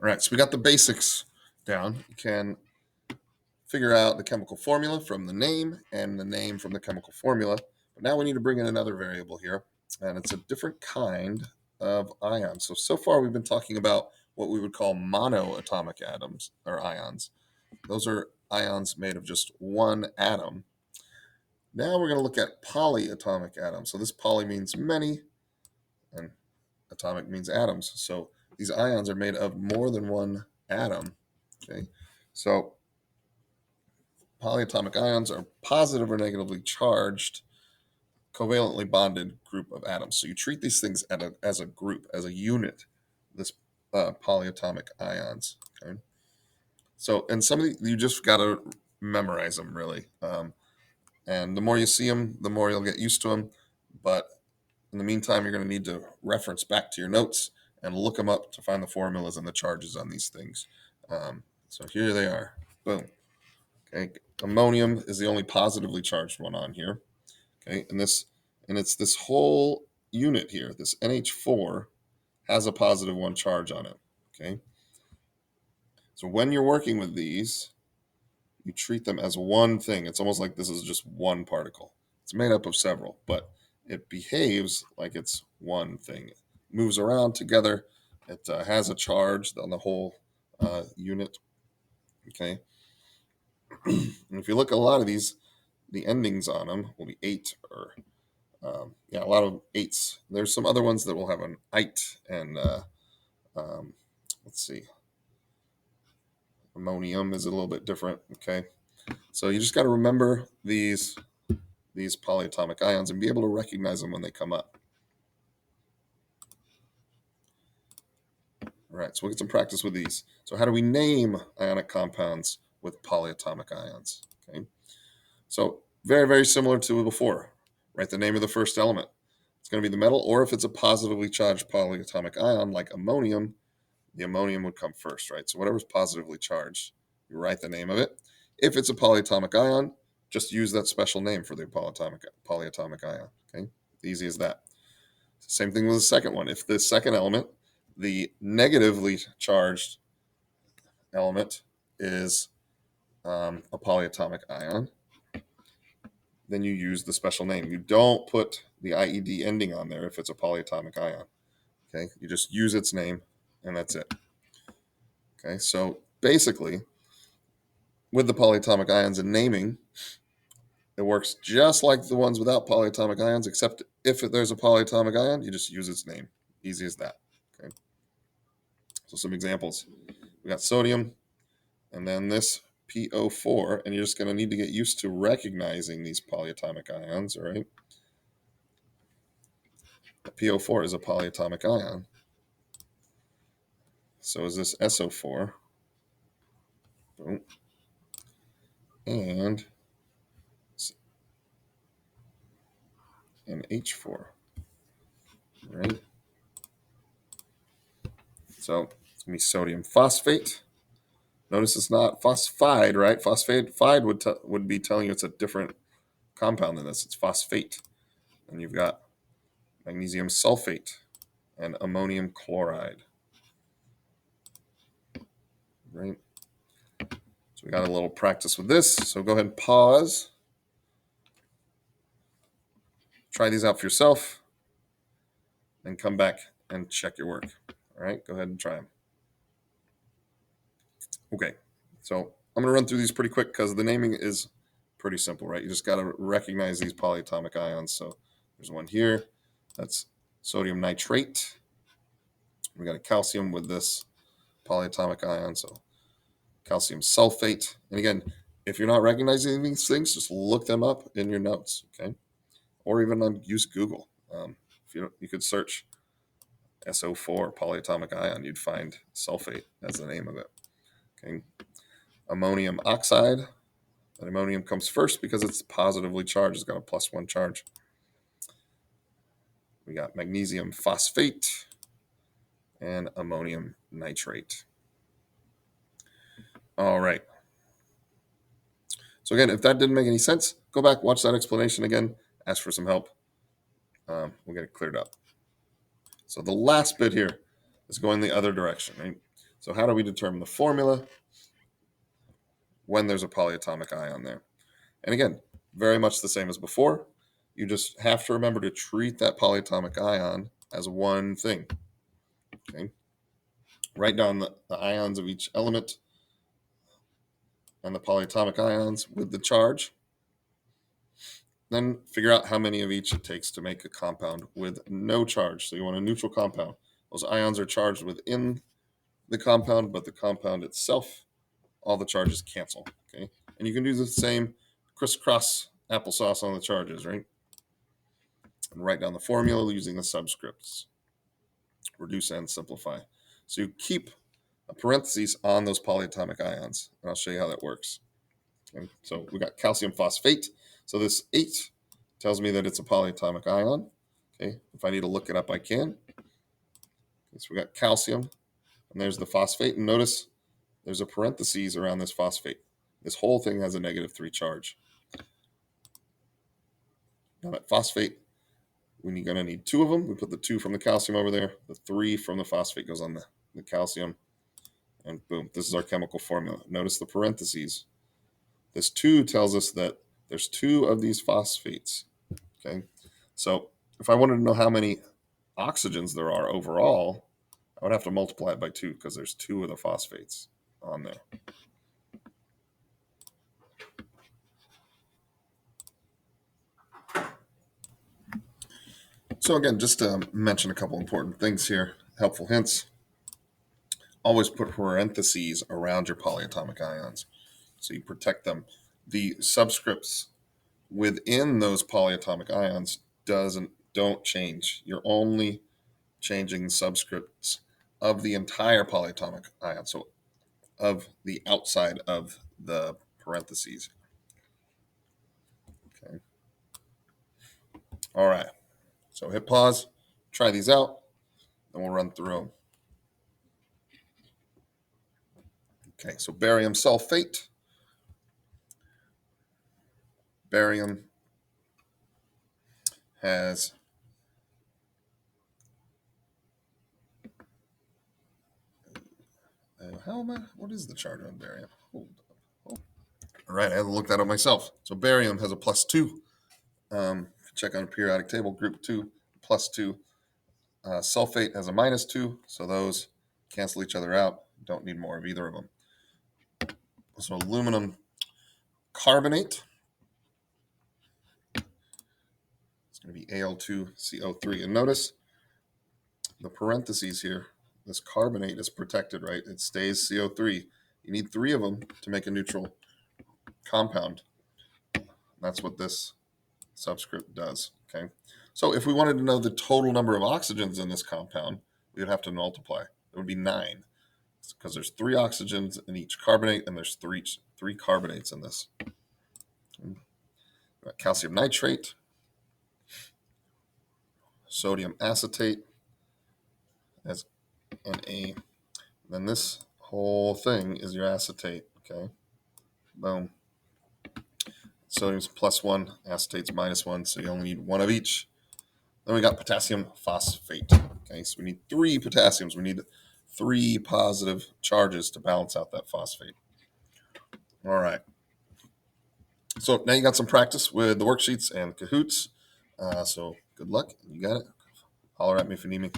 All right, so we got the basics down. You can figure out the chemical formula from the name and the name from the chemical formula. But now we need to bring in another variable here, and it's a different kind of ion. So far we've been talking about what we would call monoatomic atoms or ions. Those are ions made of just one atom. Now we're going to look at polyatomic atoms. So this poly means many, and atomic means atoms. So these ions are made of more than one atom. Okay, so polyatomic ions are positive or negatively charged, covalently bonded group of atoms. So you treat these things as a group, as a unit. This polyatomic ions. Okay, so and some of you just got to memorize them really. And the more you see them, the more you'll get used to them. But in the meantime, you're going to need to reference back to your notes and look them up to find the formulas and the charges on these things. So here they are. Boom. Okay. Ammonium is the only positively charged one on here. Okay. And it's this whole unit here. This NH4 has a positive one charge on it. Okay. So when you're working with these, you treat them as one thing. It's almost like this is just one particle. It's made up of several, but it behaves like it's one thing. It moves around together. It has a charge on the whole unit. Okay. And if you look at a lot of these, the endings on them will be 8 or, a lot of 8s. There's some other ones that will have an ite and, um, let's see, ammonium is a little bit different. Okay. So you just got to remember these polyatomic ions and be able to recognize them when they come up. All right, so we'll get some practice with these. So how do we name ionic compounds with polyatomic ions? Okay, so very, very similar to before. Write the name of the first element. It's going to be the metal, or if it's a positively charged polyatomic ion like ammonium, the ammonium would come first, right? So whatever's positively charged, you write the name of it. If it's a polyatomic ion, just use that special name for the polyatomic ion. Okay, easy as that. Same thing with the second one. If the second element, the negatively charged element, is a polyatomic ion, then you use the special name. You don't put the IED ending on there if it's a polyatomic ion. Okay, you just use its name, and that's it. Okay, so basically, with the polyatomic ions and naming, it works just like the ones without polyatomic ions, except if there's a polyatomic ion, you just use its name. Easy as that. Okay. So some examples. We got sodium, and then this PO4, and you're just going to need to get used to recognizing these polyatomic ions, all right? The PO4 is a polyatomic ion. So is this SO4. Boom. And an H4, right? So it's going to be sodium phosphate. Notice it's not phosphide, right? Phosphide would be telling you it's a different compound than this. It's phosphate. And you've got magnesium sulfate and ammonium chloride, right? So we got a little practice with this. So go ahead and pause. Try these out for yourself. And come back and check your work. All right, go ahead and try them. Okay, so I'm going to run through these pretty quick because the naming is pretty simple, right? You just got to recognize these polyatomic ions. So there's one here. That's sodium nitrate. We got a calcium with this polyatomic ion. So calcium sulfate. And again, if you're not recognizing these things, just look them up in your notes, okay? Or even use Google. If you could search SO4 polyatomic ion, you'd find sulfate as the name of it. Okay. Ammonium oxide. And ammonium comes first because it's positively charged. It's got a +1 charge. We got magnesium phosphate and ammonium nitrate. All right. So again, if that didn't make any sense, go back, watch that explanation again, ask for some help. We'll get it cleared up. So the last bit here is going the other direction, right? So how do we determine the formula when there's a polyatomic ion there? And again, very much the same as before. You just have to remember to treat that polyatomic ion as one thing. Okay? Write down the ions of each element and the polyatomic ions with the charge. Then figure out how many of each it takes to make a compound with no charge. So you want a neutral compound. Those ions are charged within the compound, but the compound itself, all the charges cancel. Okay? And you can do the same crisscross applesauce on the charges, right? And write down the formula using the subscripts. Reduce and simplify. So you keep a parentheses on those polyatomic ions. And I'll show you how that works. Okay? So we got calcium phosphate. So this 8 tells me that it's a polyatomic ion. Okay, if I need to look it up, I can. Okay, so we got calcium, and there's the phosphate. And notice there's a parentheses around this phosphate. This whole thing has a -3 charge. Now that phosphate, we're going to need 2 of them. We put the 2 from the calcium over there. The 3 from the phosphate goes on the calcium. And boom, this is our chemical formula. Notice the parentheses. This 2 tells us that there's 2 of these phosphates. Okay, so if I wanted to know how many oxygens there are overall, I would have to multiply it by 2 because there's 2 of the phosphates on there. So again, just to mention a couple important things here, helpful hints. Always put parentheses around your polyatomic ions so you protect them. The subscripts within those polyatomic ions don't change. You're only changing subscripts of the entire polyatomic ion, so of the outside of the parentheses. Okay. All right. So hit pause, try these out, and we'll run through them. Okay, so barium sulfate. Barium has what is the charge on barium? Hold up. All right, I had to look that up myself. So barium has a +2. Check on a periodic table, group 2, +2. Sulfate has a -2, so those cancel each other out. Don't need more of either of them. So aluminum carbonate, it's going to be Al2CO3. And notice the parentheses here. This carbonate is protected, right? It stays CO3. You need 3 of them to make a neutral compound. That's what this subscript does, okay? So if we wanted to know the total number of oxygens in this compound, we would have to multiply. It would be 9 because there's 3 oxygens in each carbonate, and there's three carbonates in this. Calcium nitrate, sodium acetate as Na. Then this whole thing is your acetate, okay? Boom. Sodium's +1, acetate's -1, so you only need 1 of each. Then we got potassium phosphate. Okay, so we need 3 potassiums. We need 3 positive charges to balance out that phosphate. All right. So now you got some practice with the worksheets and Kahoots. So good luck. You got it. Holler at me if you need me.